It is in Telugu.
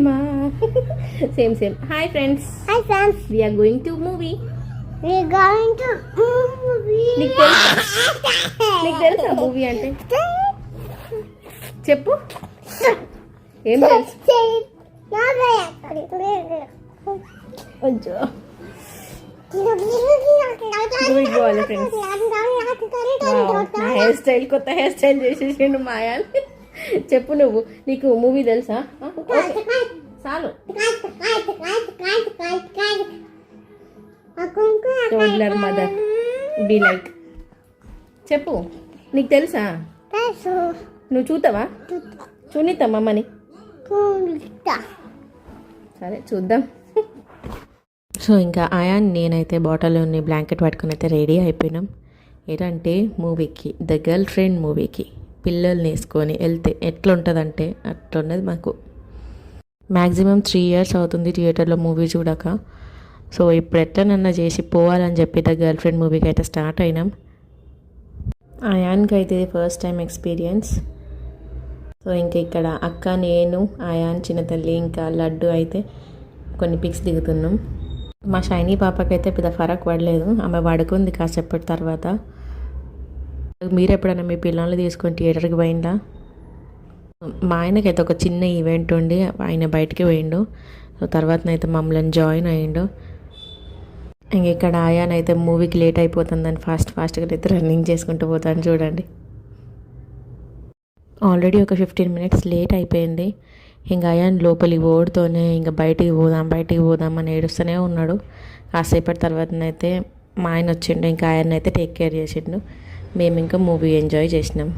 Mahima same same. Hi friends. Hi friends. We are going to movie. నీకు తెలుసా మూవీ అంటే? చెప్పు. ఏం తెలుసు? కొంచెం పోవాలి ఫ్రెండ్స్. నా హెయిర్ స్టైల్, కొత్త హెయిర్ స్టైల్ చేసేసిండు మాయాలు. చెప్పు నువ్వు, నీకు మూవీ తెలుసా? చాలు. Toddler mother be like. చెప్పు, నీకు తెలుసా? నువ్వు చూస్తావా? చూనిద్దాం మమ్మని. సరే చూద్దాం. సో ఇంకా ఆయాన్ నేనైతే బాటిల్లోని బ్లాంకెట్ పట్టుకుని అయితే రెడీ అయిపోయినాం. ఏంటంటే మూవీకి, ద గర్ల్ ఫ్రెండ్ మూవీకి పిల్లల్ని వేసుకొని వెళ్తే ఎట్లుంటుందంటే అట్లున్నది మాకు. మ్యాక్సిమం 3 years అవుతుంది థియేటర్లో మూవీ చూడక. సో ఇప్పుడు ఎట్లనన్నా చేసి పోవాలని చెప్పి ద గర్ల్ ఫ్రెండ్ మూవీకి అయితే స్టార్ట్ అయినాం. ఆయాన్కి అయితే ఫస్ట్ టైం ఎక్స్పీరియన్స్. సో ఇంక ఇక్కడ అక్క, నేను, ఆయాన్, చిన్న తల్లి, ఇంకా లడ్డు అయితే కొన్ని పిక్స్ దిగుతున్నాం. మా షైనీ పాపకైతే పెద్ద ఫరక్ పడలేదు, ఆమె పడుకుంది కాసేపటి తర్వాత. మీరు ఎప్పుడైనా మీ పిల్లల్ని తీసుకొని థియేటర్కి పోయిందా? మా ఆయనకైతే ఒక చిన్న ఈవెంట్ ఉండి ఆయన బయటికి పోయిండు. సో తర్వాతనైతే మమ్మల్ని జాయిన్ అయ్యిండు. ఇంక ఇక్కడ ఆయాన్ అయితే మూవీకి లేట్ అయిపోతుందని ఫాస్ట్గా అయితే రన్నింగ్ చేసుకుంటూ పోతాను చూడండి. ఆల్రెడీ ఒక 15 minutes లేట్ అయిపోయింది. ఇంకా అయాన్ లోపలికి ఓడుతోనే ఇంకా బయటికి పోదాం అని ఏడుస్తూనే ఉన్నాడు. కాసేపటి తర్వాతనైతే మా ఆయన వచ్చిండు, ఇంకా ఆయన అయితే టేక్ కేర్ చేసిండు. మేము ఇంకా మూవీ ఎంజాయ్ చేసినాం.